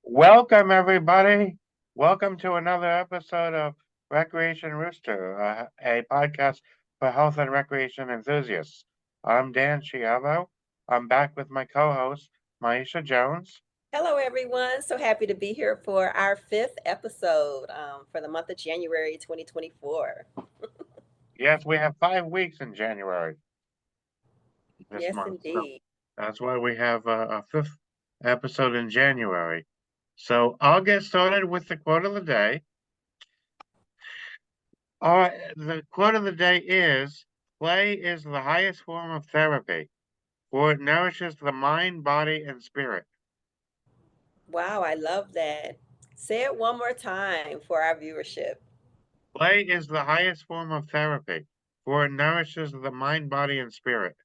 Welcome, everybody. Welcome to another episode of Recreation Rooster, a podcast for health and recreation enthusiasts. I'm Dan Chiavo. I'm back with my co host, Maisha Jones. Hello, everyone. So happy to be here for our fifth episode for the month of January 2024. Yes, we have 5 weeks in January this Yes, month. So indeed. that's why we have a fifth episode in January. So I'll get started with the quote of the day. The quote of the day is play is the highest form of therapy, for it nourishes the mind, body, and spirit. Wow, I love that. Say it one more time for our viewership. Play is the highest form of therapy, for it nourishes the mind, body, and spirit.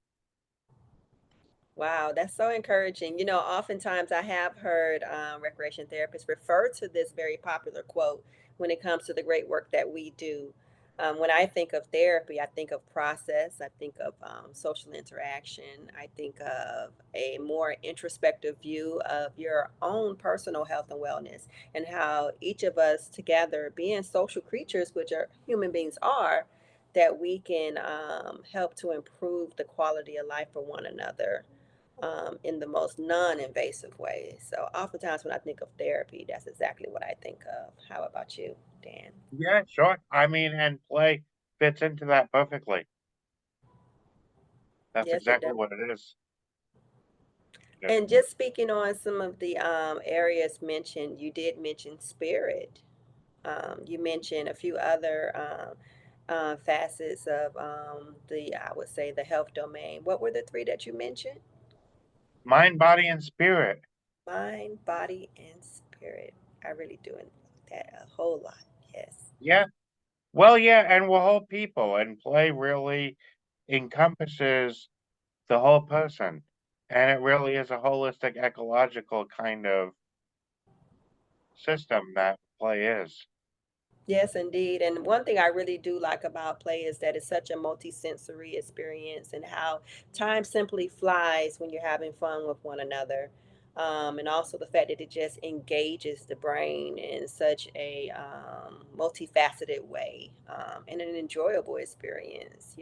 Wow, that's so encouraging. Oftentimes I have heard recreation therapists refer to this very popular quote when it comes to the great work that we do. When I think of therapy, I think of process, I think of social interaction, I think of a more introspective view of your own personal health and wellness, and how each of us together, being social creatures, which are human beings are, that we can help to improve the quality of life for one another in the most non-invasive way. So oftentimes when I think of therapy, that's exactly what I think of. How about you, Dan? Yeah, sure. I mean, and play fits into that perfectly. That's Yes, it exactly does. what it is. Yeah. And just speaking on some of the areas mentioned, you did mention spirit. You mentioned a few other facets of I would say, the health domain. What were the three that you mentioned? Mind, body, and spirit. Mind, body, and spirit. I really do that a whole lot. Yes. Yeah. Well, yeah, and we're whole people, and play really encompasses the whole person. And it really is a holistic ecological kind of system that play is. Yes, indeed. And one thing I really do like about play is that it's such a multisensory experience, and how time simply flies when you're having fun with one another. And also the fact that it just engages the brain in such a multifaceted way, and an enjoyable experience.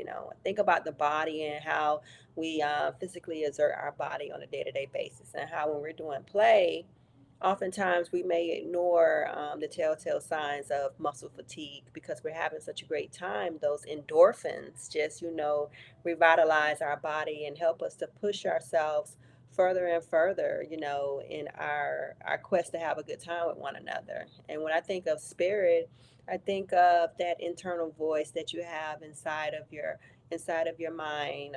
Think about the body and how we physically exert our body on a day to day basis, and how when we're doing play, oftentimes we may ignore the telltale signs of muscle fatigue because we're having such a great time. Those endorphins just, revitalize our body and help us to push ourselves further and further, in our quest to have a good time with one another. And when I think of spirit, I think of that internal voice that you have inside of your mind,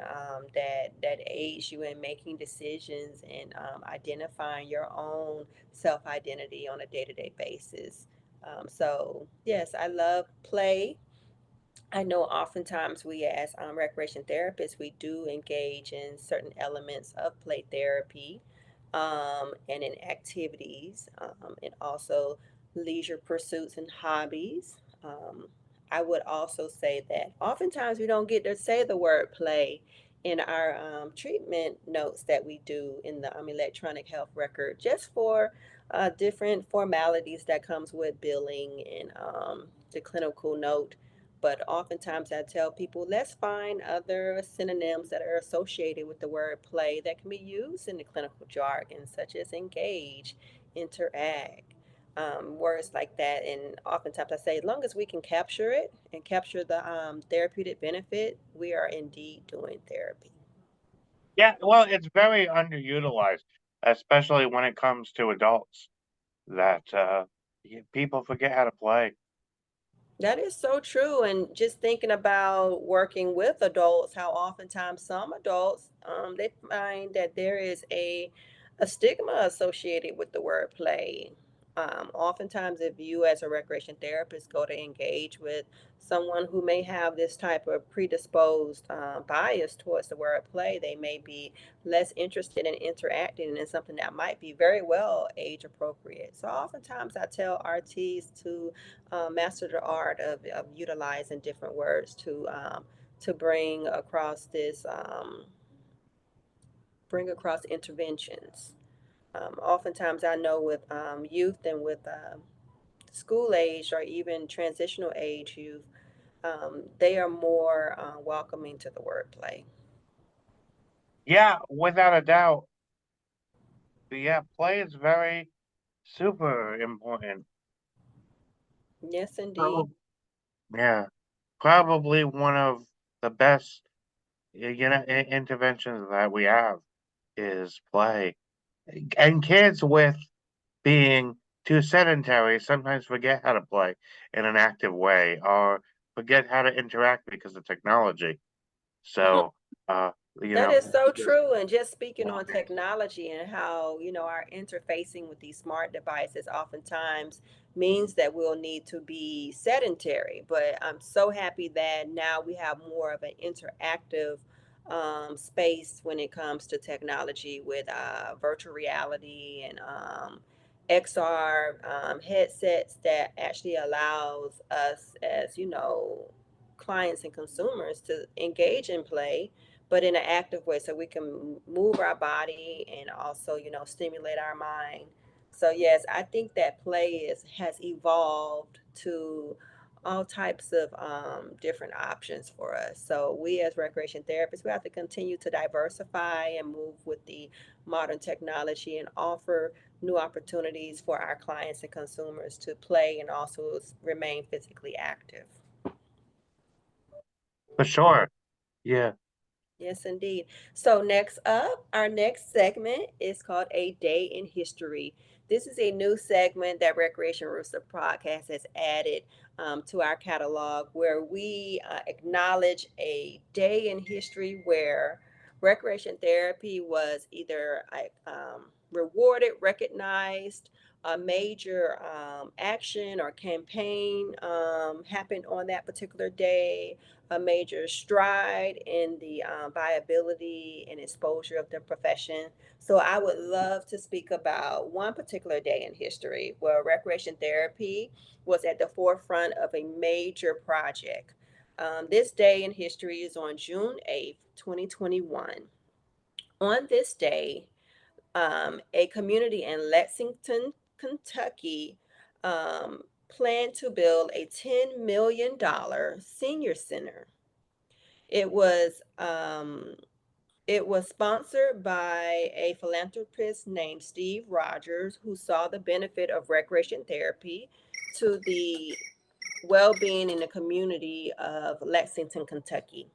that aids you in making decisions and identifying your own self identity on a day to day basis. So, yes, I love play. I know oftentimes we, as recreation therapists, we do engage in certain elements of play therapy, and in activities, and also leisure pursuits and hobbies. I would also say that oftentimes we don't get to say the word play in our treatment notes that we do in the electronic health record, just for different formalities that comes with billing and the clinical note. But oftentimes I tell people, let's find other synonyms that are associated with the word play that can be used in the clinical jargon, such as engage, interact, words like that. And oftentimes I say, as long as we can capture it and capture the therapeutic benefit, we are indeed doing therapy. Yeah, well, it's very underutilized, especially when it comes to adults, that people forget how to play. That is so true. And just thinking about working with adults, how oftentimes some adults, they find that there is a stigma associated with the word play. Oftentimes, if you as a recreation therapist go to engage with someone who may have this type of predisposed bias towards the word play, they may be less interested in interacting in something that might be very well age appropriate. So oftentimes I tell RTs to master the art of utilizing different words to bring across interventions. Oftentimes, I know with youth and with school age or even transitional age youth, they are more welcoming to the wordplay. Yeah, without a doubt. Yeah, play is very super important. Yes, indeed. So, yeah, probably one of the best interventions that we have is play. And kids with being too sedentary sometimes forget how to play in an active way or forget how to interact because of technology. So, uh, you That know, is so true. And just speaking yeah, on technology and how, our interfacing with these smart devices oftentimes means that we'll need to be sedentary. But I'm so happy that now we have more of an interactive space when it comes to technology with virtual reality and XR headsets that actually allows us as, clients and consumers to engage in play but in an active way so we can move our body and also stimulate our mind. So yes, I think that play is has evolved to all types of different options for us. So we as recreation therapists, we have to continue to diversify and move with the modern technology and offer new opportunities for our clients and consumers to play and also remain physically active. for sure. Yeah. Yes, indeed. So, next up, our next segment is called A Day in History. This is a new segment that Recreation Rooster Podcast has added to our catalog where we acknowledge a day in history where recreation therapy was either rewarded, recognized, a major action or campaign happened on that particular day, a major stride in the viability and exposure of the profession. So I would love to speak about one particular day in history where recreation therapy was at the forefront of a major project. This day in history is on June 8th, 2021. On this day, a community in Lexington, Kentucky, planned to build a $10 million senior center. It was um, it was sponsored by a philanthropist named Steve Rogers, who saw the benefit of recreation therapy to the well-being in the community of Lexington, Kentucky.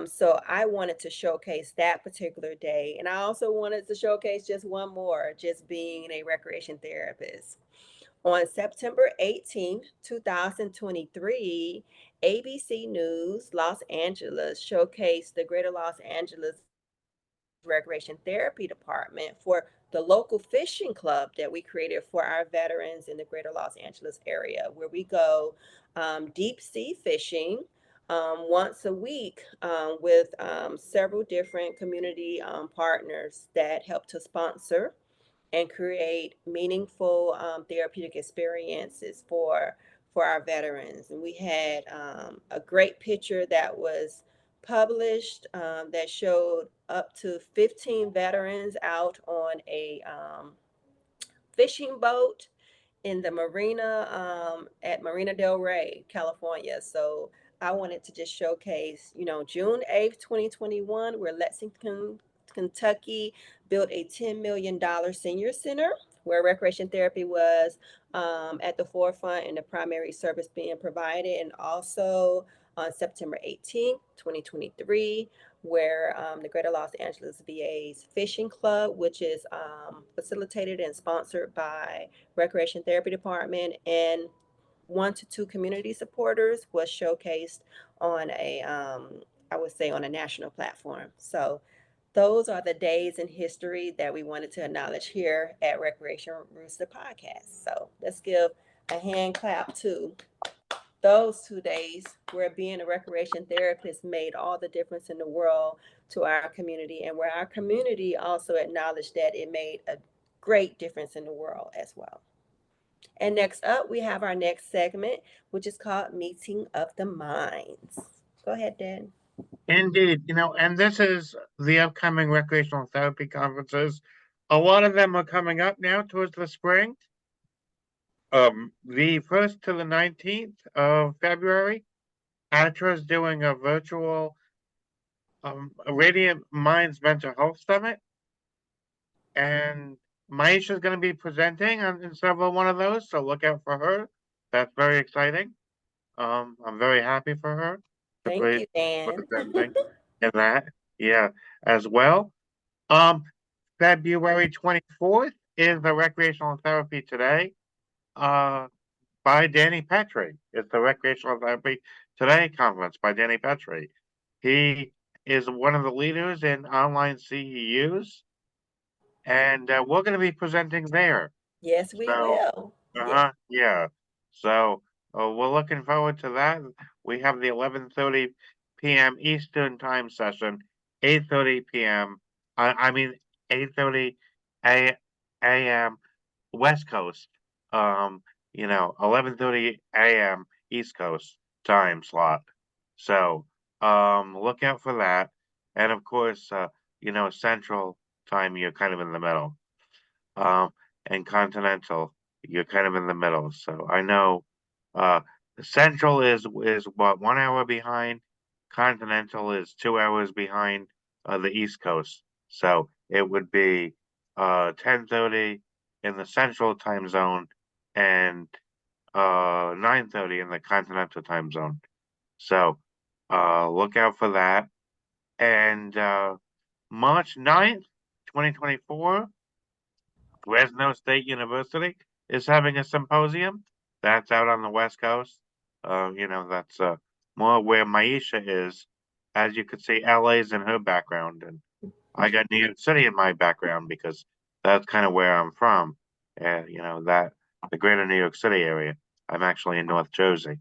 So I wanted to showcase that particular day, and I also wanted to showcase just one more, just being a recreation therapist. On September 18th, 2023, ABC News Los Angeles showcased the Greater Los Angeles Recreation Therapy Department for the local fishing club that we created for our veterans in the Greater Los Angeles area, where we go deep sea fishing once a week with several different community partners that help to sponsor and create meaningful therapeutic experiences for our veterans. And we had a great picture that was published that showed up to 15 veterans out on a fishing boat in the marina at Marina Del Rey, California. So I wanted to just showcase, June 8th, 2021, where Lexington, Kentucky built a $10 million senior center where recreation therapy was at the forefront and the primary service being provided. And also on September 18th, 2023, where the Greater Los Angeles VA's Fishing Club, which is facilitated and sponsored by Recreation Therapy Department and one to two community supporters, was showcased on I would say, on a national platform. So those are the days in history that we wanted to acknowledge here at Recreation Rooster Podcast. So let's give a hand clap to those 2 days where being a recreation therapist made all the difference in the world to our community, and where our community also acknowledged that it made a great difference in the world as well. And next up, we have our next segment, which is called Meeting of the Minds. Go ahead, Dan. Indeed, and this is the upcoming recreational therapy conferences. a lot of them are coming up now towards the spring. The 1st to the 19th of February, Attire is doing a virtual Radiant Minds Mental Health Summit, and Maisha is going to be presenting in several one of those, so look out for her. That's very exciting. I'm very happy for her to Thank be you, Dan. presenting in that, yeah, as well. Um, February 24th is the Recreational Therapy Today. By Danny Pettry. It's the Recreational Therapy Today conference by Danny Pettry. He is one of the leaders in online CEUs, and we're going to be presenting there. Yes, we So, will. Yeah. yeah. So we're looking forward to that. We have the 11:30 p.m. Eastern time session, 8:30 p.m. I mean 8:30 a.m. West Coast. 11:30 a.m. East Coast time slot. So, look out for that. And of course, Central time, you're kind of in the middle. Um, and Continental, you're kind of in the middle. So I know, uh, Central is what 1 hour behind. Continental is 2 hours behind, the East Coast. So it would be 10:30 in the Central time zone and 9:30 in the Continental time zone. So look out for that. And March 9th, 2024, Fresno State University is having a symposium. That's out on the West Coast. That's more where Maisha is. As you can see, LA's in her background, and I got New York City in my background because that's kind of where I'm from. And that the greater New York City area. I'm actually in North Jersey.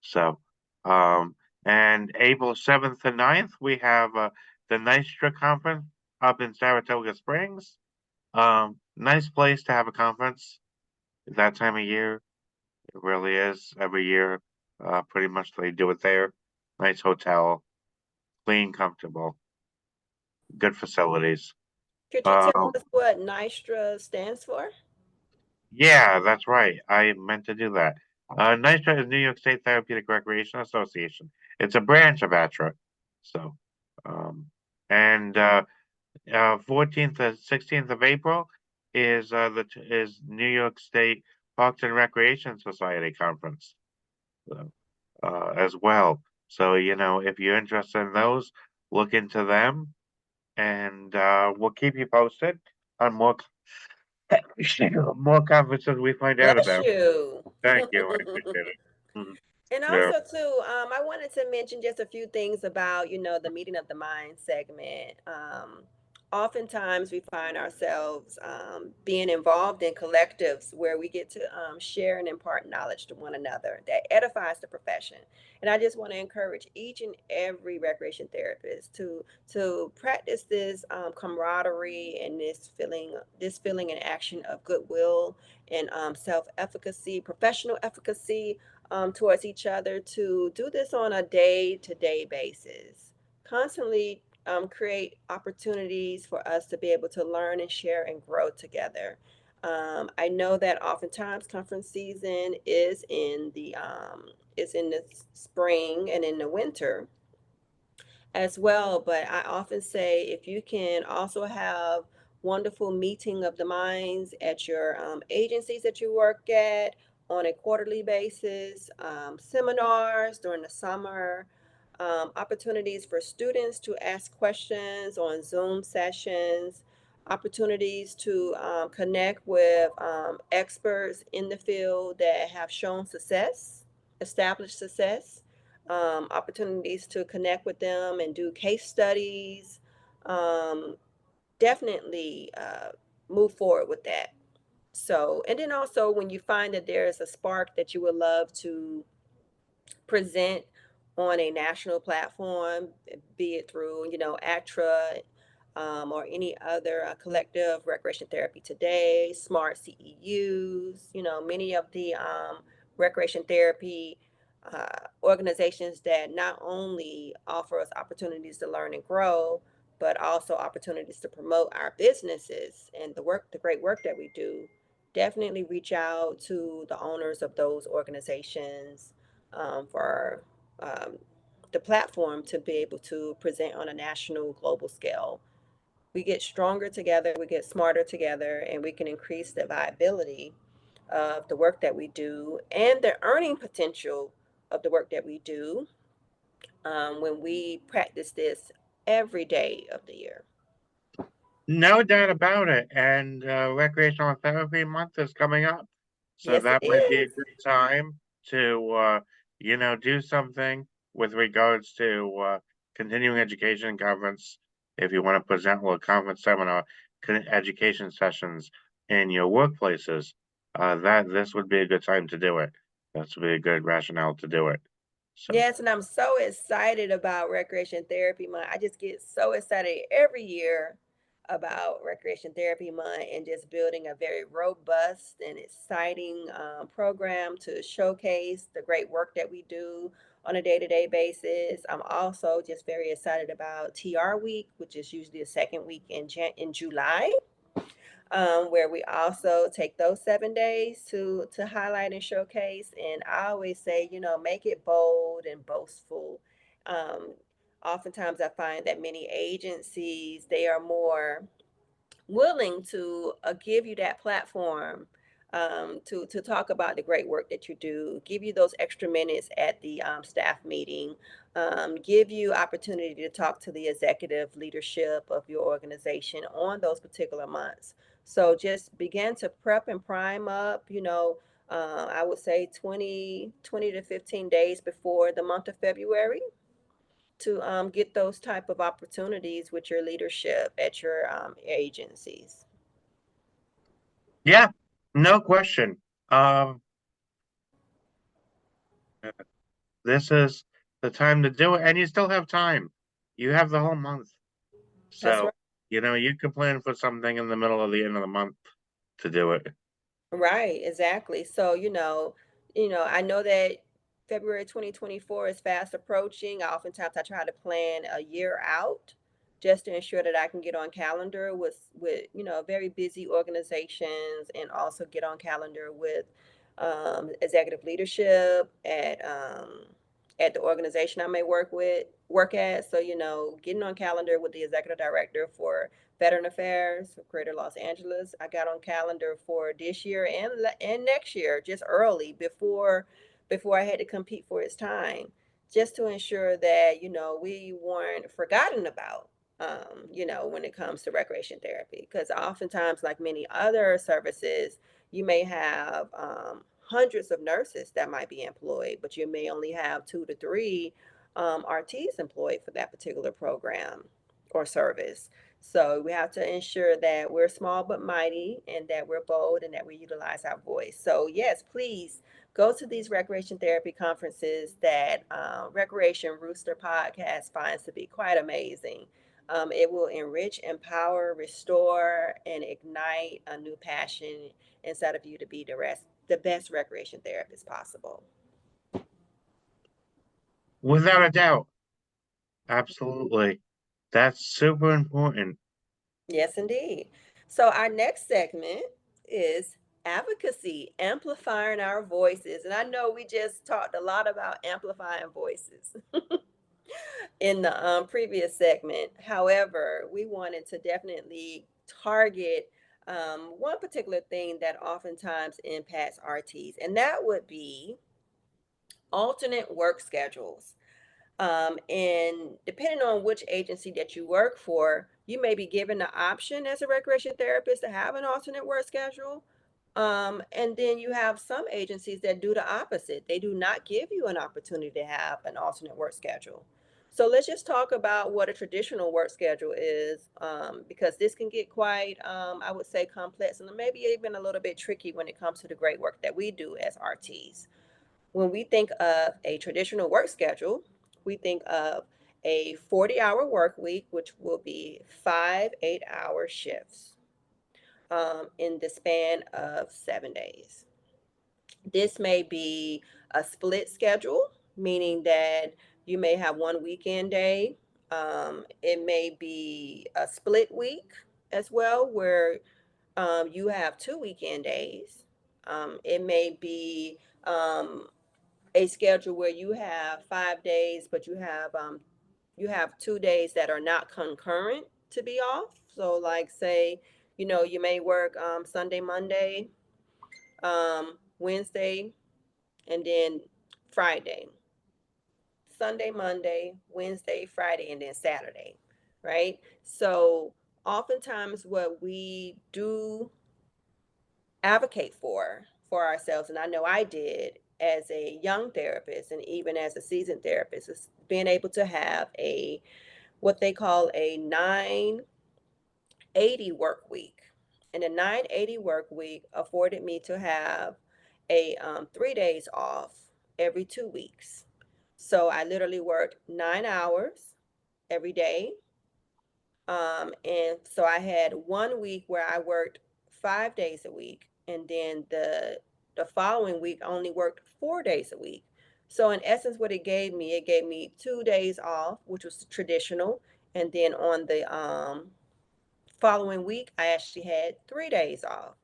So, and April 7th to 9th, we have the Nystra conference up in Saratoga Springs. Nice place to have a conference that time of year. It really is every year. Pretty much they do it there. Nice hotel, clean, comfortable, good facilities. Could you tell Um, us what NYSTRA stands for? yeah, that's right. I meant to do that. NYSTRA is New York State Therapeutic Recreation Association. It's a branch of ATRA. So, um, and 14th to 16th of April is New York State Parks and Recreation Society conference, so, as well. So if you're interested in those, look into them, and we'll keep you posted on more more conferences we find out Bless about. you. Thank you, I appreciate it. Mhm. And Yeah. also too, I wanted to mention just a few things about, the meeting of the mind segment. Oftentimes we find ourselves being involved in collectives where we get to share and impart knowledge to one another that edifies the profession. And I just want to encourage each and every recreation therapist to practice this camaraderie and this feeling and action of goodwill and self-efficacy, professional efficacy towards each other, to do this on a day to day basis. Constantly create opportunities for us to be able to learn and share and grow together. I know that oftentimes conference season is in the spring and in the winter as well. But I often say if you can also have wonderful meeting of the minds at your agencies that you work at on a quarterly basis, seminars during the summer, opportunities for students to ask questions on Zoom sessions, opportunities to connect with experts in the field that have shown success, established success, opportunities to connect with them and do case studies. Um, Definitely move forward with that. So, and then also when you find that there's a spark that you would love to present on a national platform, be it through, ACTRA, or any other collective, Recreation Therapy Today, Smart CEUs, many of the recreation therapy organizations that not only offer us opportunities to learn and grow, but also opportunities to promote our businesses and the great work that we do, definitely reach out to the owners of those organizations for um, the platform to be able to present on a national, global scale. We get stronger together, we get smarter together, and we can increase the viability of the work that we do and the earning potential of the work that we do when we practice this every day of the year. No doubt about it. And Recreational Therapy Month is coming up. So Yes, it that might be a is. good time to, do something with regards to continuing education conference. If you want to present a conference seminar, education sessions in your workplaces, that this would be a good time to do it. This would be a good rationale to do it. So. Yes, and I'm so excited about Recreation Therapy Month. I just get so excited every year about Recreation Therapy Month and just building a very robust and exciting program to showcase the great work that we do on a day-to-day basis. I'm also just very excited about TR Week, which is usually the second week in July, where we also take those 7 days to highlight and showcase. And I always say, make it bold and boastful. Um, Oftentimes, I find that many agencies they are more willing to give you that platform to talk about the great work that you do, give you those extra minutes at the staff meeting, give you opportunity to talk to the executive leadership of your organization on those particular months. So just begin to prep and prime up, I would say 20 to 15 days before the month of February to get those type of opportunities with your leadership at your agencies. Yeah, no question. Um, this is the time to do it, and you still have time. You have the whole month. That's So, you can plan for something in the middle of the end of the month to do it. right, exactly. So, I know that February 2024 is fast approaching. Oftentimes I try to plan a year out just to ensure that I can get on calendar with very busy organizations and also get on calendar with executive leadership at the organization I may work at. So, getting on calendar with the executive director for Veteran Affairs for Greater Los Angeles. I got on calendar for this year and next year, just early before I had to compete for its time, just to ensure that we weren't forgotten about. When it comes to recreation therapy, because oftentimes, like many other services, you may have hundreds of nurses that might be employed, but you may only have 2 to 3 RTs employed for that particular program or service. So we have to ensure that we're small but mighty and that we're bold and that we utilize our voice. So, yes, please go to these recreation therapy conferences that Recreation Rooster podcast finds to be quite amazing. It will enrich, empower, restore, and ignite a new passion inside of you to be the best recreation therapist possible. Without a doubt. Absolutely. That's super important. Yes, indeed. So our next segment is advocacy, amplifying our voices. And I know we just talked a lot about amplifying voices in the previous segment. However, we wanted to definitely target one particular thing that oftentimes impacts RTs, and that would be alternate work schedules. And depending on which agency that you work for, you may be given the option as a recreation therapist to have an alternate work schedule. And then you have some agencies that do the opposite. They do not give you an opportunity to have an alternate work schedule. So let's just talk about what a traditional work schedule is, because this can get quite, I would say, complex and maybe even a little bit tricky when it comes to the great work that we do as RTs. When we think of a traditional work schedule, we think of a 40-hour work week, which will be 5 8-hour shifts in the span of 7 days. This may be a split schedule, meaning that you may have one weekend day It may be a split week as well, where you have 2 weekend days. It may be a schedule where you have 5 days, but you have 2 days that are not concurrent to be off. So, like, say, you may work Sunday, Monday, Wednesday, and then Friday. Sunday, Monday, Wednesday, Friday, and then Saturday, right? So, oftentimes, what we do advocate for ourselves, and I know I did as a young therapist and even as a seasoned therapist, is being able to have a what they call a 980 work week. And a 980 work week afforded me to have a 3 days off every 2 weeks. So I literally worked 9 hours every day. And so I had one week where I worked 5 days a week, and then the following week I only worked 4 days a week. So in essence, what it gave me 2 days off, which was traditional, and then on the following week I actually had 3 days off.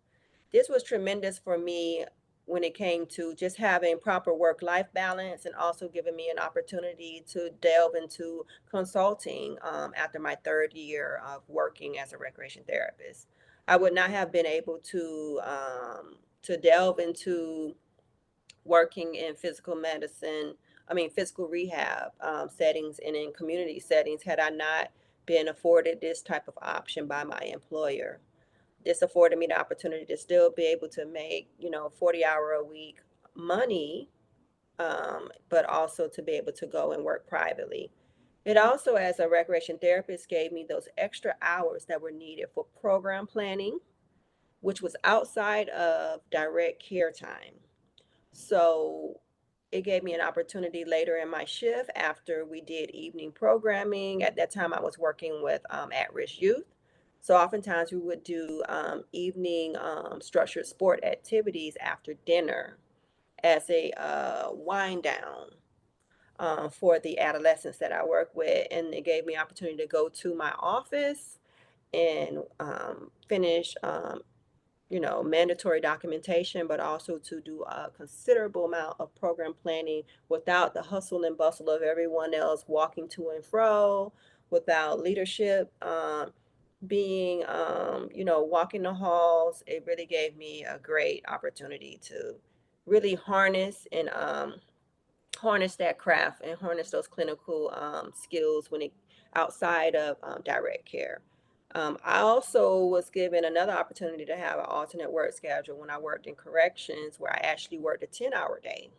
This was tremendous for me when it came to just having proper work life balance and also giving me an opportunity to delve into consulting after my third year of working as a recreation therapist. I would not have been able to delve into working in physical medicine, physical rehab settings and in community settings had I not been afforded this type of option by my employer. This afforded me the opportunity to still be able to make 40-hour a week money, but also to be able to go and work privately. It also, as a recreation therapist, gave me those extra hours that were needed for program planning, which was outside of direct care time. So it gave me an opportunity later in my shift after we did evening programming. At that time, I was working with at risk youth. So oftentimes we would do evening structured sport activities after dinner as a wind down for the adolescents that I work with. And it gave me opportunity to go to my office and finish mandatory documentation, but also to do a considerable amount of program planning without the hustle and bustle of everyone else walking to and fro, without leadership being, walking the halls. It really gave me a great opportunity to really harness that craft and harness those clinical skills when it outside of direct care. I also was given another opportunity to have an alternate work schedule when I worked in corrections, where I actually worked a 10-hour day.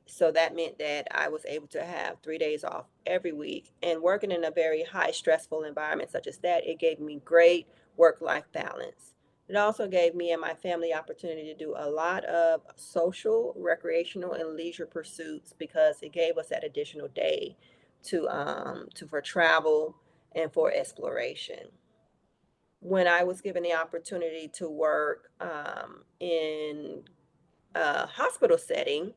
So that meant that I was able to have 3 days off every week. And working in a very high stressful environment such as that, it gave me great work life balance. It also gave me and my family opportunity to do a lot of social, recreational, and leisure pursuits because it gave us that additional day to for travel and for exploration. When I was given the opportunity to work in a hospital setting,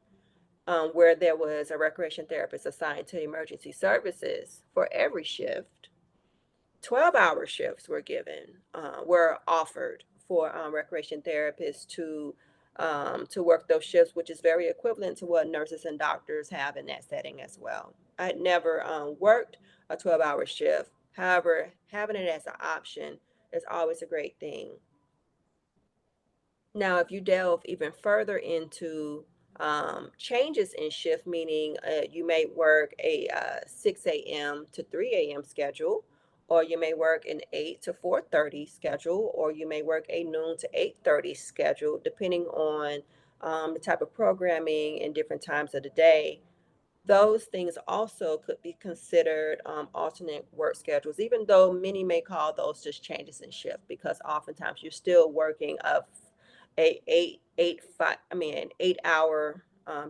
where there was a recreation therapist assigned to emergency services for every shift. 12-hour shifts were offered for recreation therapists to work those shifts, which is very equivalent to what nurses and doctors have in that setting as well. I'd never worked a 12-hour shift. However, having it as an option is always a great thing. Now, if you delve even further into changes in shift, meaning you may work a 6 a.m. to 3 a.m. schedule, or you may work an 8 to 4:30 schedule, or you may work a noon to 8:30 schedule, depending on the type of programming and different times of the day. Those things also could be considered alternate work schedules, even though many may call those just changes in shift, because oftentimes you're still working a eight five I mean an 8 hour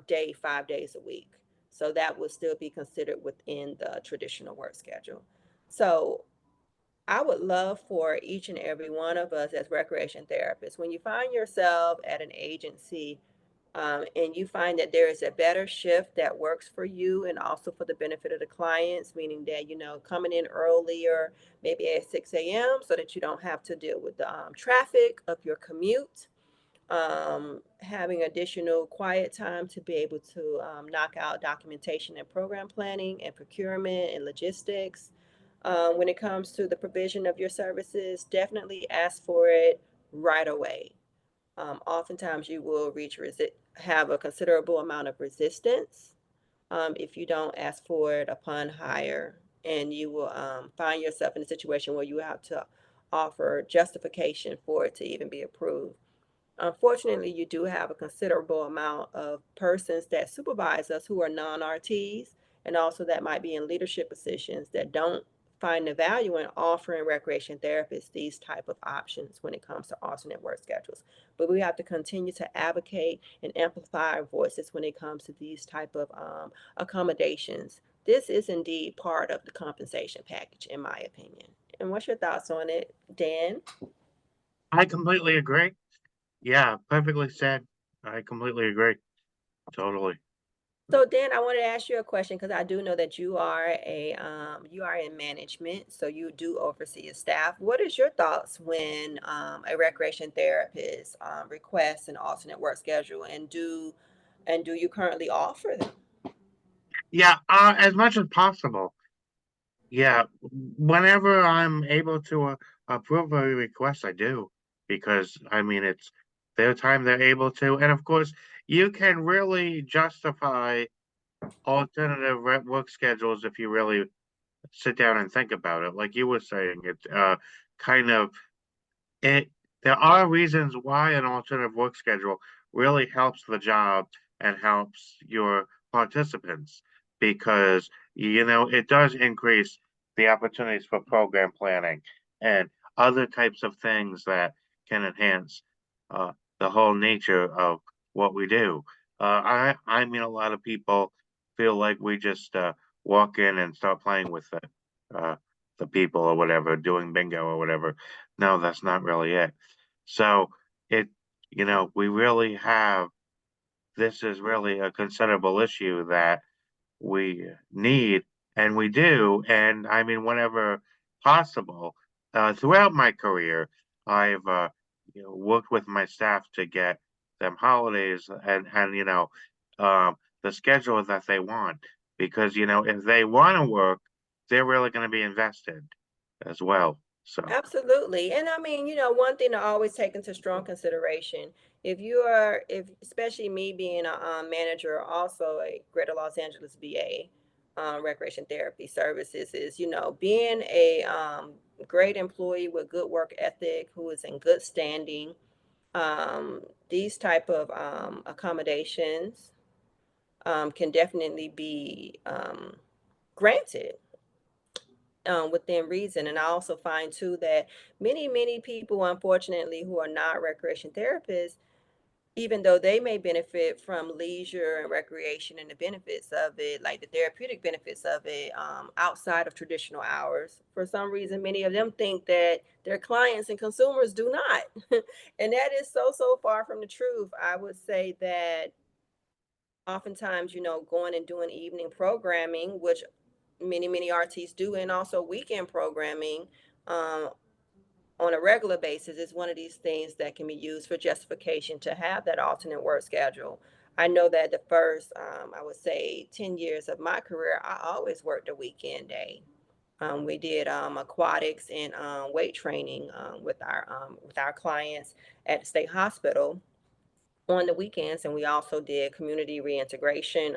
day 5 days a week. So that would still be considered within the traditional work schedule. So I would love for each and every one of us as recreation therapists, when you find yourself at an agency and you find that there is a better shift that works for you and also for the benefit of the clients, meaning that, coming in earlier, maybe at 6 a.m., so that you don't have to deal with the traffic of your commute, having additional quiet time to be able to knock out documentation and program planning and procurement and logistics. When it comes to the provision of your services, definitely ask for it right away. Oftentimes, you will have a considerable amount of resistance if you don't ask for it upon hire, and you will find yourself in a situation where you have to offer justification for it to even be approved. Unfortunately, you do have a considerable amount of persons that supervise us who are non-RTs, and also that might be in leadership positions that don't find the value in offering recreation therapists these type of options when it comes to alternate work schedules. But we have to continue to advocate and amplify our voices when it comes to these type of accommodations. This is indeed part of the compensation package, in my opinion. And what's your thoughts on it, Dan? I completely agree. Yeah, perfectly said. I completely agree. Totally. So Dan, I wanted to ask you a question because I do know that you are in management, so you do oversee a staff. What is your thoughts when a recreation therapist requests an alternate work schedule, and do you currently offer them? Yeah, as much as possible. Yeah, whenever I'm able to approve a request, I do, because I mean it's their time they're able to, and of course you can really justify alternative work schedules if you really sit down and think about it. Like you were saying, it's kind of it there are reasons why an alternative work schedule really helps the job and helps your participants, because it does increase the opportunities for program planning and other types of things that can enhance uh, the whole nature of what we do. I mean, a lot of people feel like we just walk in and start playing with uh, the people or whatever, doing bingo or whatever. No, that's not really it. So it, we really have, this is really a considerable issue that we need, and we do. And I mean, whenever possible, throughout my career, I've, worked with my staff to get them holidays and, the schedule that they want. Because, if they want to work, they're really going to be invested as well. So, Absolutely. And I mean, one thing to always take into strong consideration, if especially me being a manager, also a Greater Los Angeles VA, recreation therapy services, is, being a great employee with good work ethic, who is in good standing, these type of accommodations can definitely be granted within reason. And I also find too that many people, unfortunately, who are not recreation therapists, even though they may benefit from leisure and recreation and the benefits of it, like the therapeutic benefits of it, outside of traditional hours, for some reason, many of them think that their clients and consumers do not. And that is so far from the truth. I would say that oftentimes, going and doing evening programming, which many RTs do, and also weekend programming um, on a regular basis, is one of these things that can be used for justification to have that alternate work schedule. I know that the first, I would say, 10 years of my career, I always worked a weekend day. We did aquatics and weight training with our clients at the state hospital on the weekends, and we also did community reintegration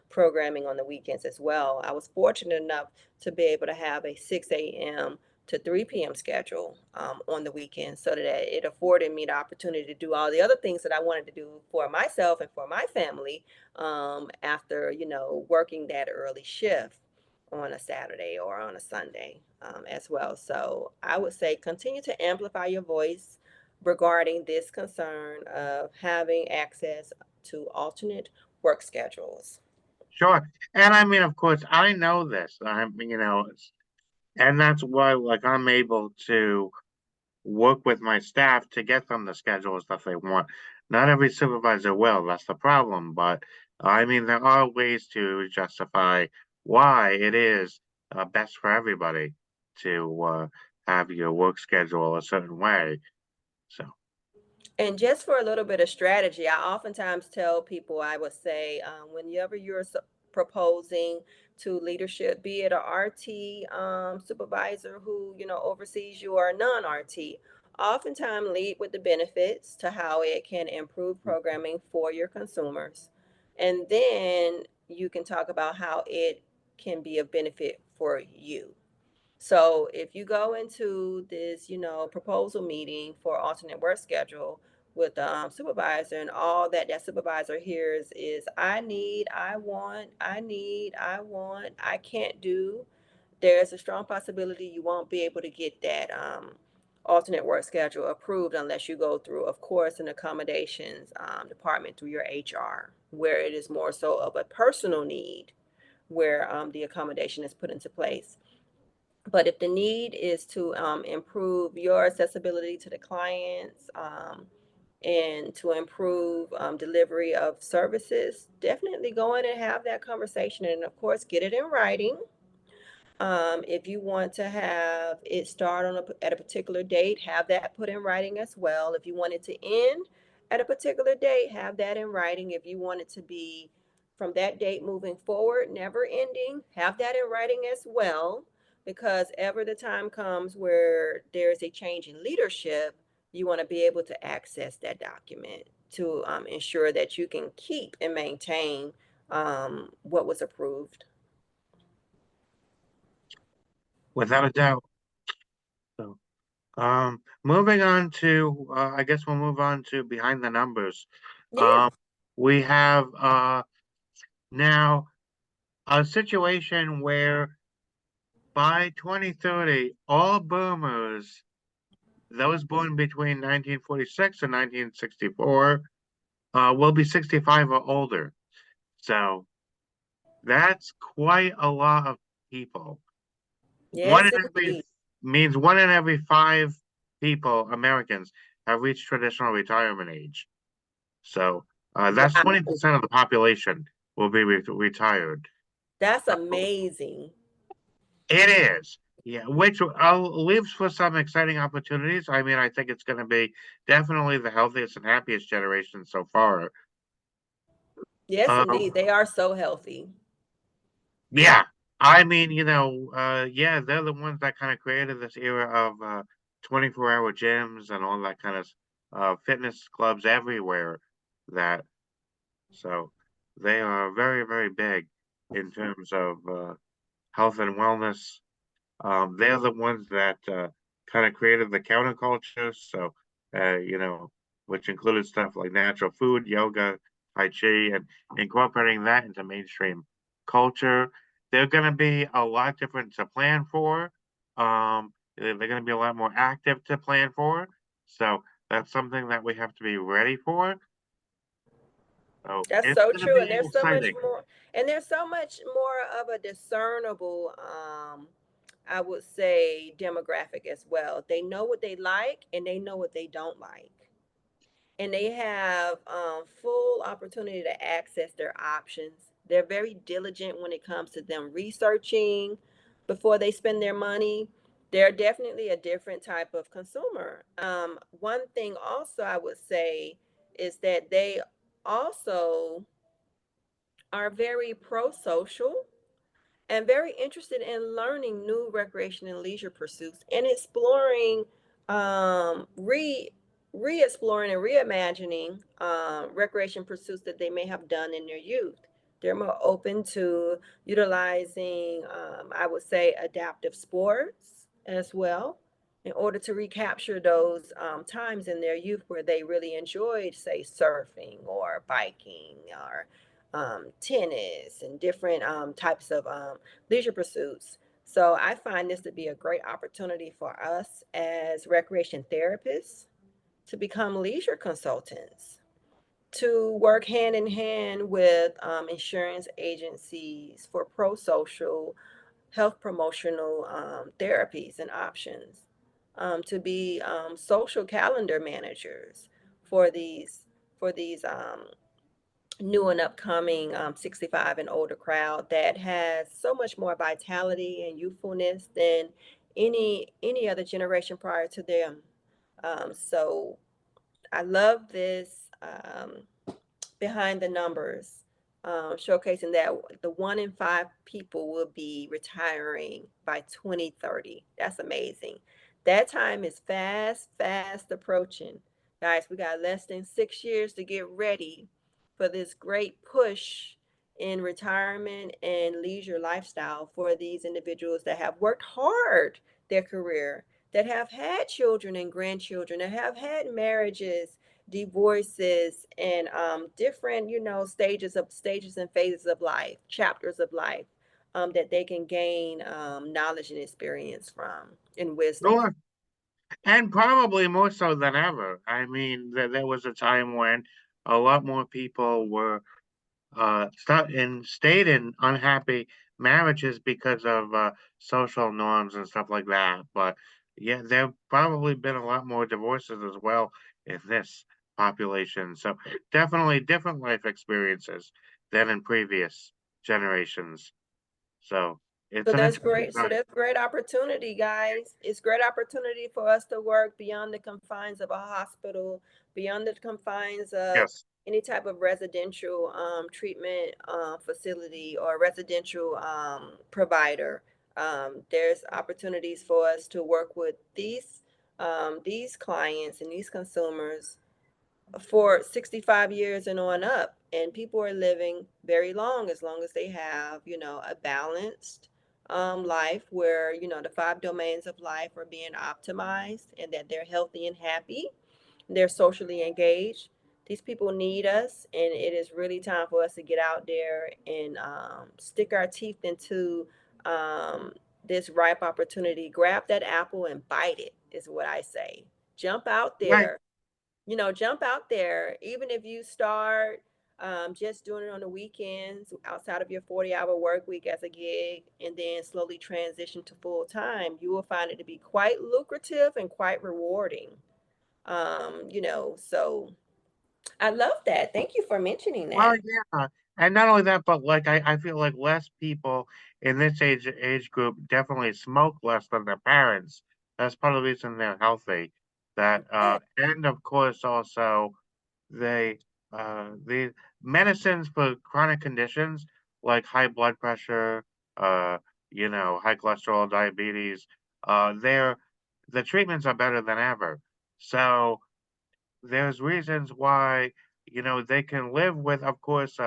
programming on the weekends as well. I was fortunate enough to be able to have a 6 a.m. to 3 p.m. schedule on the weekends, so that it afforded me the opportunity to do all the other things that I wanted to do for myself and for my family after working that early shift on a Saturday or on a Sunday as well. So I would say continue to amplify your voice regarding this concern of having access to alternate work schedules. sure. And I mean, of course, I know this. And that's why, like, I'm able to work with my staff to get them the schedules that they want. not every supervisor will. That's the problem. But I mean, there are ways to justify why it is best for everybody to have your work schedule a certain way. So, And just for a little bit of strategy, I oftentimes tell people, I would say, whenever you're proposing to leadership, be it a RT supervisor who, oversees you or a non-RT, oftentimes lead with the benefits to how it can improve programming for your consumers. And then you can talk about how it can be of benefit for you. So if you go into this, proposal meeting for alternate work schedule with the supervisor, and all that supervisor hears is, I need, I want, I need, I want, I can't do, there's a strong possibility you won't be able to get that alternate work schedule approved unless you go through, of course, an accommodations department through your HR, where it is more so of a personal need, where the accommodation is put into place. But if the need is to improve your accessibility to the clients, and to improve delivery of services, definitely go in and have that conversation. And of course, get it in writing. If you want to have it start at a particular date, have that put in writing as well. If you want it to end at a particular date, have that in writing. If you want it to be from that date moving forward, never ending, have that in writing as well. Because ever the time comes where there is a change in leadership, you want to be able to access that document to ensure that you can keep and maintain what was approved. without a doubt. So, moving on to, I guess we'll move on to behind the numbers. Yeah. Um, we have now a situation where by 2030, all boomers, those born between 1946 and 1964, will be 65 or older. So that's quite a lot of people. One Yes, in every indeed. means one in every five people, Americans, have reached traditional retirement age. So that's Wow. 20% of the population will be retired. That's So amazing. it is. Yeah, which leaves for some exciting opportunities. I mean, I think it's going to be definitely the healthiest and happiest generation so far. Yes, Um, indeed. They are so healthy. yeah, I mean, yeah, they're the ones that kind of created this era of 24-hour gyms and all that kind of fitness clubs everywhere. That so they are very, very big in terms of health and wellness. They're the ones that kind of created the counterculture. So, which included stuff like natural food, yoga, Tai Chi, and incorporating that into mainstream culture. They're going to be a lot different to plan for. They're going to be a lot more active to plan for. So that's something that we have to be ready for. So That's it's so going to true. And be there's so much exciting. more, and there's so much more of a discernible, I would say, demographic as well. They know what they like and they know what they don't like. And they have full opportunity to access their options. They're very diligent when it comes to them researching before they spend their money. They're definitely a different type of consumer. One thing also I would say is that they also are very pro-social and very interested in learning new recreation and leisure pursuits and exploring, um, re re-exploring and reimagining recreation pursuits that they may have done in their youth. They're more open to utilizing, I would say, adaptive sports as well, in order to recapture those times in their youth where they really enjoyed, say, surfing or biking or tennis and different types of leisure pursuits. So I find this to be a great opportunity for us as recreation therapists to become leisure consultants, to work hand in hand with insurance agencies for pro social health promotional therapies and options, to be social calendar managers for these for these new and upcoming 65 and older crowd that has so much more vitality and youthfulness than any other generation prior to them. So I love this. Behind the numbers, showcasing that the 1 in 5 people will be retiring by 2030. That's amazing. That time is fast approaching. Guys, we got less than 6 years to get ready for this great push in retirement and leisure lifestyle for these individuals that have worked hard their career, that have had children and grandchildren, that have had marriages, divorces, and different stages and phases of life, chapters of life, that they can gain knowledge and experience from, and wisdom. Sure. And probably more so than ever. I mean, there was a time when a lot more people were stayed in unhappy marriages because of social norms and stuff like that. But yeah, there have probably been a lot more divorces as well in this population. So definitely different life experiences than in previous generations. So it's So an that's interesting great. So time. that's great opportunity, guys. It's great opportunity for us to work beyond the confines of a hospital, beyond the confines of Yes. any type of residential treatment facility or residential provider. There's opportunities for us to work with these clients and these consumers for 65 years and on up, and people are living very long as they have a balanced life where the 5 domains of life are being optimized, and that they're healthy and happy, they're socially engaged. These people need us, and it is really time for us to get out there and stick our teeth into this ripe opportunity. Grab that apple and bite it, is what I say. Jump out Right. there, jump out there, even if you start just doing it on the weekends outside of your 40-hour work week as a gig, and then slowly transition to full time. You will find it to be quite lucrative and quite rewarding. So I love that. Thank you for mentioning Well, that. yeah, and not only that, but like I feel like less people in this age group definitely smoke less than their parents. That's part of the reason they're healthy. That Yeah, and of course also they the medicines for chronic conditions like high blood pressure, uh, high cholesterol, diabetes, they're the treatments are better than ever. So there's reasons why they can live with, of course,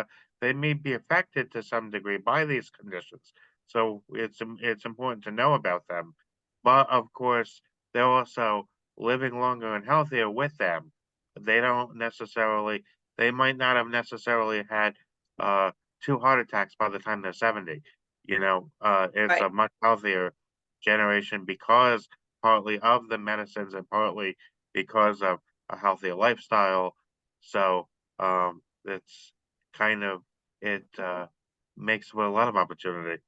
they may be affected to some degree by these conditions, so it's important to know about them, but of course they're also living longer and healthier with them. They don't necessarily they might not have necessarily had uh 2 heart attacks by the time they're 70. It's right. a much healthier generation because partly of the medicines and partly because of a healthier lifestyle. So it's kind of it makes for a lot of opportunity.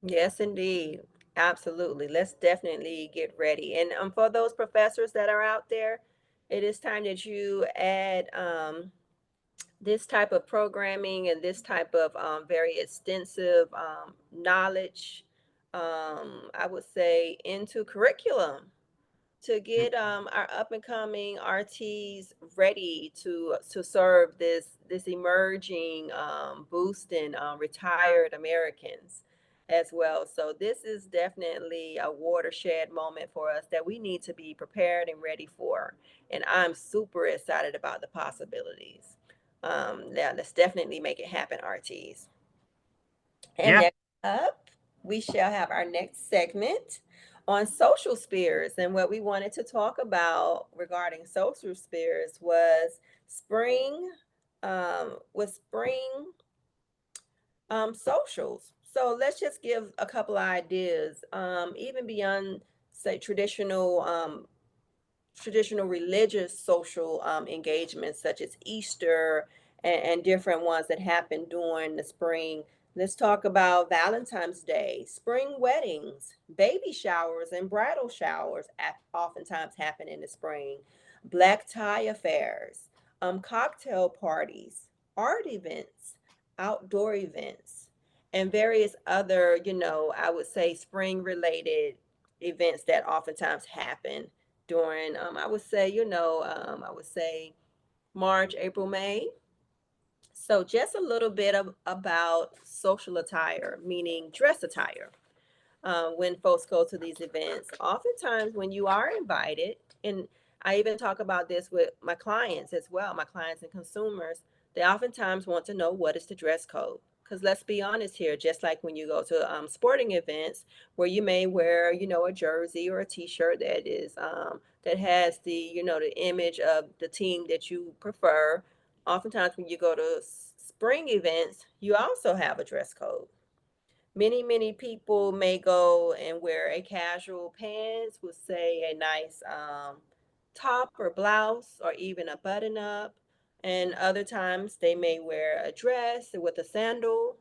Yes, indeed. Absolutely. Let's definitely get ready. And for those professors that are out there, it is time that you add this type of programming and this type of very extensive knowledge, I would say, into curriculum to Mm. get our up and coming RTs ready to serve this emerging boosting retired Americans as well. So this is definitely a watershed moment for us that we need to be prepared and ready for. And I'm super excited about the possibilities. Yeah, let's definitely make it happen, RTs. And Yeah, next up, we shall have our next segment on social spheres. And what we wanted to talk about regarding social spheres was spring, spring socials. So let's just give a couple of ideas, even beyond, say, traditional religious social engagements such as Easter and different ones that happen during the spring. Let's talk about Valentine's Day, spring weddings, baby showers, and bridal showers oftentimes happen in the spring, black tie affairs, cocktail parties, art events, outdoor events, and various other, I would say spring related events that oftentimes happen during, I would say March, April, May. So just a little bit about social attire, meaning dress attire. When folks go to these events, oftentimes when you are invited, and I even talk about this with my clients as well, my clients and consumers, they oftentimes want to know what is the dress code. Because let's be honest here, just like when you go to sporting events where you may wear, a jersey or a t-shirt that is that has the, the image of the team that you prefer. Oftentimes when you go to spring events, you also have a dress code. Many people may go and wear a casual pants with, say, a nice top or blouse or even a button up. And other times they may wear a dress with a sandal.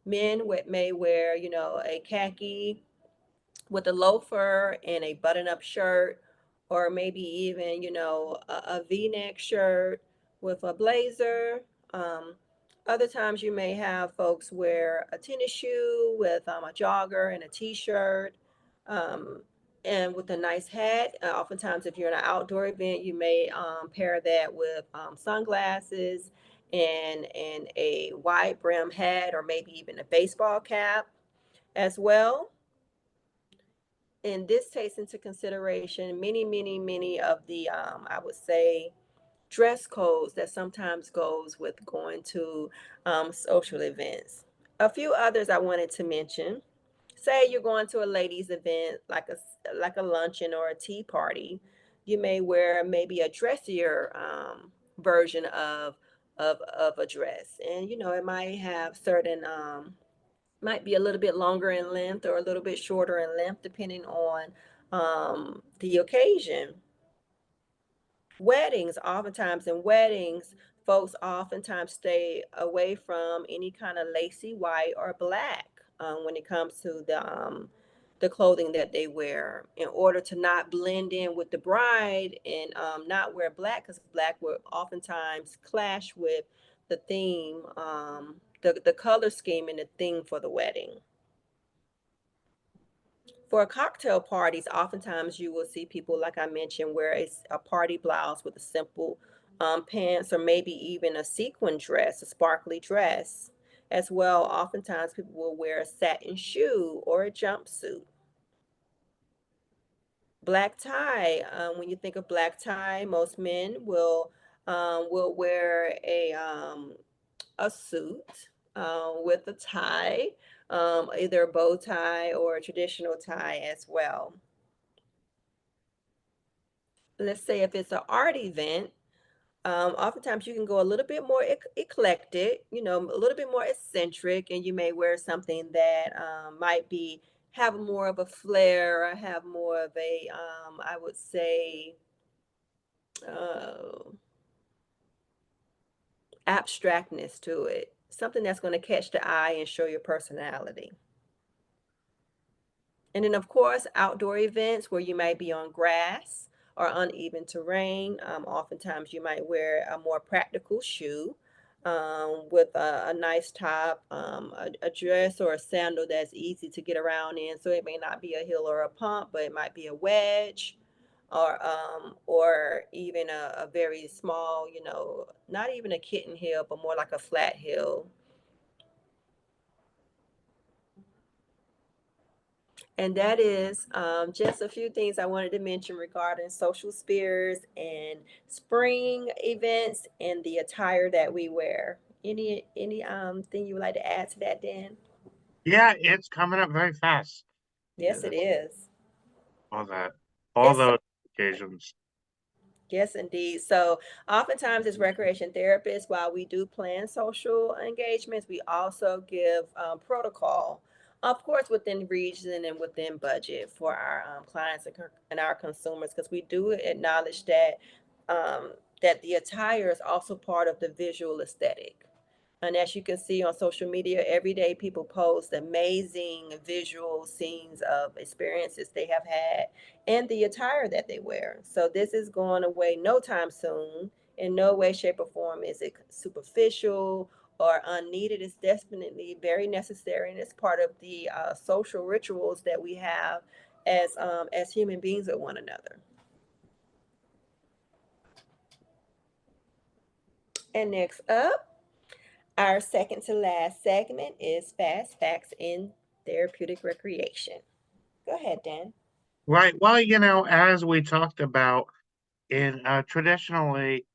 Men may wear, a khaki with a loafer and a button-up shirt, or maybe even, a V-neck shirt with a blazer. Um, Other times you may have folks wear a tennis shoe with a jogger and a t-shirt, um, and with a nice hat. Oftentimes, if you're in an outdoor event, you may pair that with sunglasses and a wide brim hat, or maybe even a baseball cap as well. And this takes into consideration many of the I would say dress codes that sometimes goes with going to social events. A few others I wanted to mention. Say you're going to a ladies event like a luncheon or a tea party, you may wear maybe a dressier version of a dress, and it might have certain might be a little bit longer in length or a little bit shorter in length, depending on the occasion. Weddings, oftentimes in weddings, folks oftentimes stay away from any kind of lacy white or black when it comes to the clothing that they wear, in order to not blend in with the bride and not wear black, because black will oftentimes clash with the theme, the color scheme and the theme for the wedding. For cocktail parties, oftentimes you will see people, like I mentioned, wear a party blouse with a simple pants, or maybe even a sequin dress, a sparkly dress. As well, oftentimes people will wear a satin shoe or a jumpsuit. Black tie. When you think of black tie, most men will wear a suit with a tie, either a bow tie or a traditional tie as well. Let's say if it's an art event, oftentimes you can go a little bit more eclectic, a little bit more eccentric, and you may wear something that might be have more of a flair, or have more of a, I would say, uh, abstractness to it. Something that's going to catch the eye and show your personality. And then, of course, outdoor events where you might be on grass or uneven terrain. Oftentimes, you might wear a more practical shoe with a nice top, a dress or a sandal that's easy to get around in. So it may not be a heel or a pump, but it might be a wedge, or even a very small, not even a kitten heel, but more like a flat heel. And that is just a few things I wanted to mention regarding social spheres and spring events and the attire that we wear. Any thing you would like to add to that, Dan? Yeah, it's coming up very fast. Yes, Yeah, it is. all that, all Yes, those occasions. yes, indeed. So, oftentimes, as recreation therapists, while we do plan social engagements, we also give protocol, of course, within reason and within budget for our clients and our consumers, because we do acknowledge um, that the attire is also part of the visual aesthetic. And as you can see on social media, every day people post amazing visual scenes of experiences they have had and the attire that they wear. So this is going away no time soon. In no way, shape, or form is it superficial or unneeded. It's definitely very necessary, and it's part of the social rituals that we have as human beings with one another. And next up, our second to last segment is fast facts in therapeutic recreation. Go ahead, Dan. Right. Well, as we talked about in traditionally,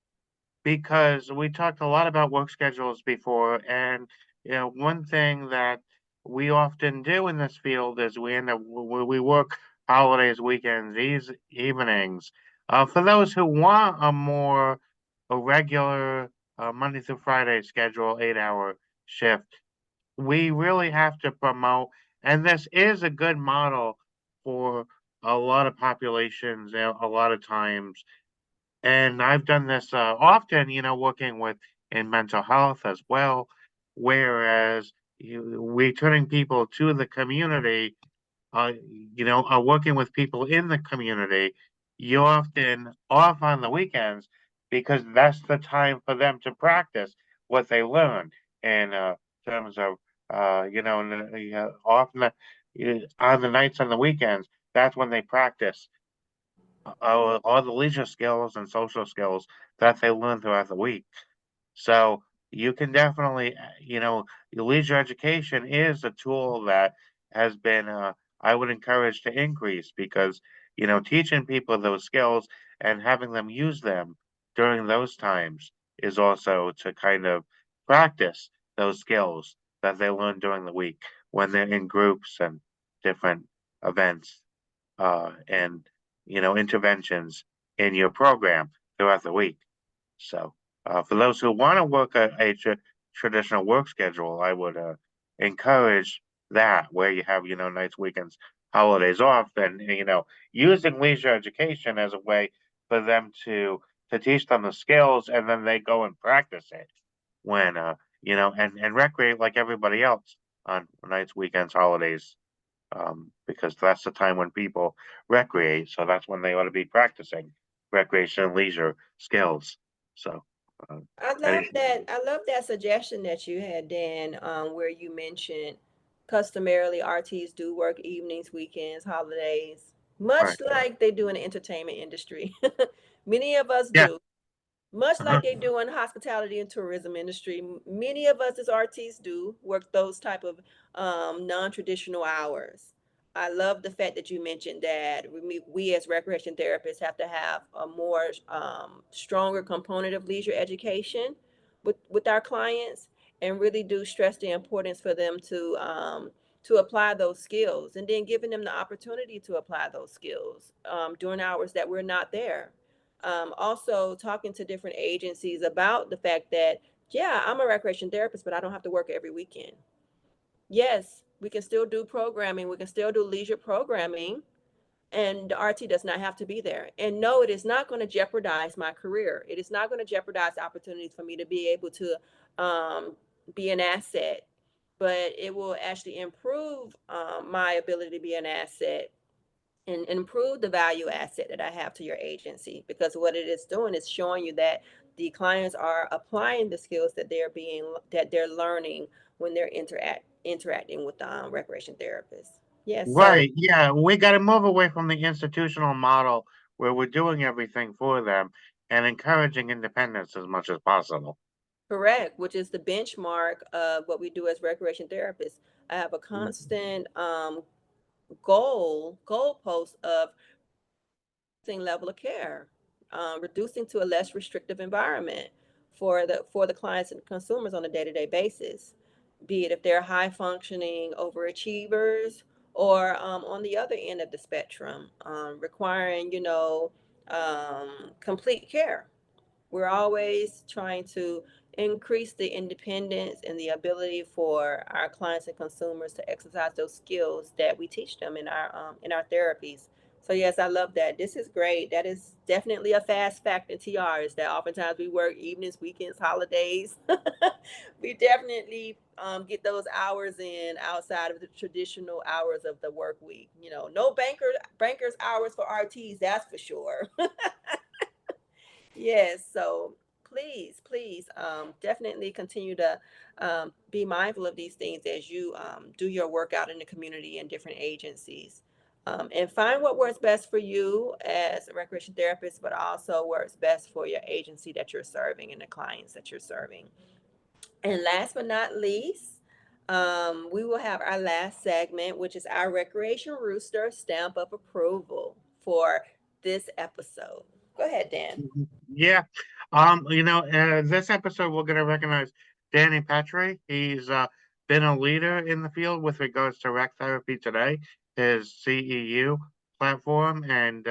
because we talked a lot about work schedules before, and one thing that we often do in this field is we end up we work holidays, weekends, evenings. For those who want a regular Monday through Friday schedule, 8-hour shift, we really have to promote, and this is a good model for a lot of populations, a lot of times. And I've done this often, working with in mental health as well. Whereas returning people to the community, working with people in the community, you're often off on the weekends because that's the time for them to practice what they learn in terms of, often on the nights and the weekends, that's when they practice all the leisure skills and social skills that they learn throughout the week. So you can definitely, your leisure education is a tool that has been, I would encourage to increase because, teaching people those skills and having them use them during those times is also to kind of practice those skills that they learn during the week when they're in groups and different events and interventions in your program throughout the week. So, for those who want to work a traditional work schedule, I would encourage that where you have nights, weekends, holidays off, and using leisure education as a way for them to teach them the skills, and then they go and practice it when and recreate like everybody else on nights, weekends, holidays, because that's the time when people recreate. So that's when they ought to be practicing recreation and leisure skills. So, uh, I any love that. I love that suggestion that you had, Dan, where you mentioned customarily RTs do work evenings, weekends, holidays, right? much like they do in the entertainment industry. Many of us Yeah. do. Much Uh-huh. like they do in hospitality and tourism industry, many of us as artists do work those type of non-traditional hours. I love the fact that you mentioned that we as recreation therapists have to have a more stronger component of leisure education with our clients, and really do stress the importance for them to apply those skills, and then giving them the opportunity to apply those skills during hours that we're not there. Also talking to different agencies about the fact that, yeah, I'm a recreation therapist, but I don't have to work every weekend. Yes, we can still do programming, we can still do leisure programming, and the RT does not have to be there. And no, it is not going to jeopardize my career. It is not going to jeopardize opportunities for me to be able to um, be an asset, but it will actually improve my ability to be an asset and improve the value asset that I have to your agency, because what it is doing is showing you that the clients are applying the skills that they're learning when they're interacting with recreation therapists. Yes, so Right. Yeah. We got to move away from the institutional model where we're doing everything for them and encouraging independence as much as possible. correct, which is the benchmark of what we do as recreation therapists. I have a constant goalpost of level of care, reducing to a less restrictive environment for the clients and consumers on a day-to-day basis, be it if they're high functioning overachievers or on the other end of the spectrum, requiring complete care. We're always trying to increase the independence and the ability for our clients and consumers to exercise those skills that we teach them in our therapies. So yes, I love that. This is great. That is definitely a fast fact in TR, is that oftentimes we work evenings, weekends, holidays. We definitely get those hours in outside of the traditional hours of the work week. No bankers hours for RTs, that's for sure. Yes, so please, definitely continue to be mindful of these things as you do your work out in the community and different agencies. And find what works best for you as a recreation therapist, but also works best for your agency that you're serving and the clients that you're serving. And last but not least, we will have our last segment, which is our Recreation Rooster stamp of approval for this episode. Go ahead, Dan. Yeah. This episode we're gonna recognize Danny Pettry. He's been a leader in the field with regards to rec therapy today, his CEU platform, and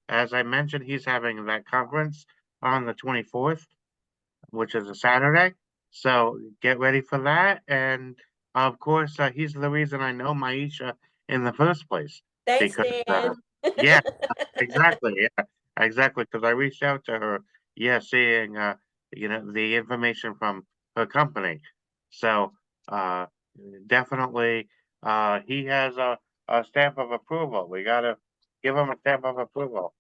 as I mentioned, he's having that conference on the 24th, which is a Saturday. So get ready for that. And of course, he's the reason I know Maisha in the first place Thanks, because, Dan. yeah, exactly. Yeah, exactly. Because I reached out to her, yeah, seeing, the information from her company. So, uh, definitely, he has a stamp of approval. We got to give him a stamp of approval.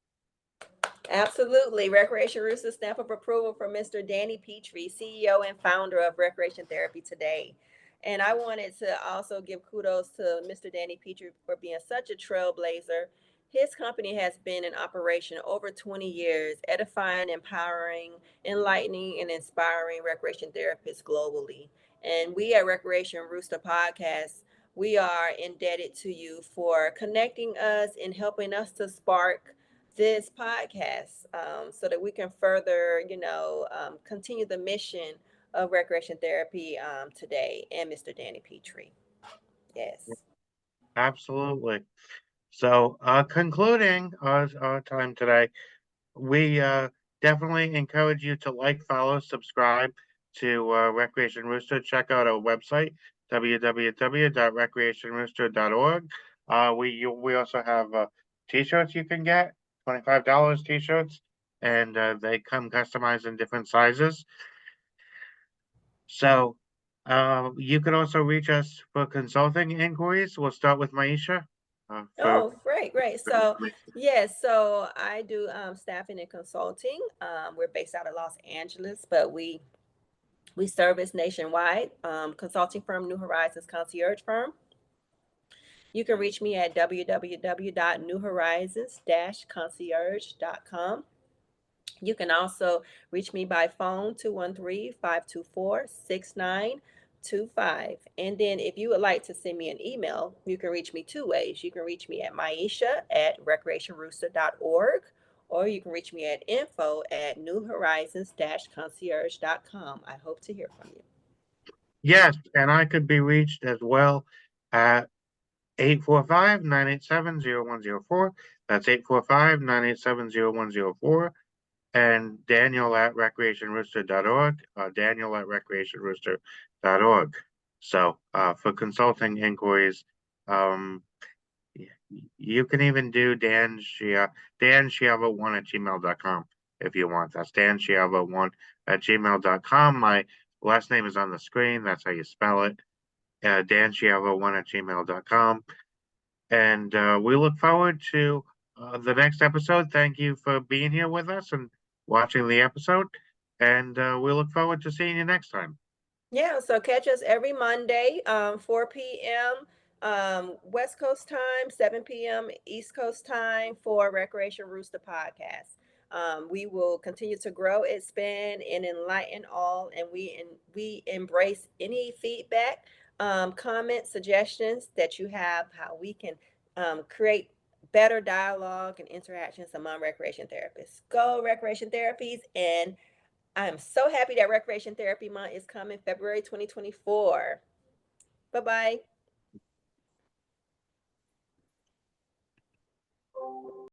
Absolutely. Recreation Rooster stamp of approval from Mr. Danny Pettry, CEO and founder of Recreation Therapy Today. And I wanted to also give kudos to Mr. Danny Pettry for being such a trailblazer. His company has been in operation over 20 years, edifying, empowering, enlightening, and inspiring recreation therapists globally. And we at Recreation Rooster Podcast, we are indebted to you for connecting us and helping us to spark this podcast so that we can further, continue the mission of recreation therapy today and Mr. Danny Pettry. Yes. Absolutely. So, concluding our time today, we definitely encourage you to like, follow, subscribe to Recreation Rooster. Check out our website, www.recreationrooster.org. We also have t-shirts you can get, $25 t-shirts, and they come customized in different sizes. So you can also reach us for consulting inquiries. We'll start with Maisha. For Oh, great, great. So, yes, so I do staffing and consulting. We're based out of Los Angeles, but we service nationwide. Consulting firm, New Horizons Concierge Firm. You can reach me at www.newhorizons-concierge.com. You can also reach me by phone 213-524-6925. And then if you would like to send me an email, you can reach me two ways. You can reach me at maisha@recreationrooster.org, or you can reach me at info@newhorizons-concierge.com. I hope to hear from you. yes, and I could be reached as well at 845-987-0104. That's 845-987-0104. And Daniel at recreationrooster.org, Daniel at recreationrooster.org. So for consulting inquiries, um, you can even do Dan Schiavo1 at gmail.com if you want. That's Dan Schiavo1 at gmail.com. My last name is on the screen. That's how you spell it. Dan Schiavo1 at gmail.com. And we look forward to the next episode. Thank you for being here with us and watching the episode. And we look forward to seeing you next time. Yeah, so catch us every Monday, 4 p.m. West Coast time, 7 p.m. East Coast time for Recreation Rooster Podcast. We will continue to grow, expand, and enlighten all, and we embrace any feedback, comments, suggestions that you have, how we can create better dialogue and interactions among recreation therapists. Go recreation therapies, and I'm so happy that Recreation Therapy Month is coming February 2024. Bye bye.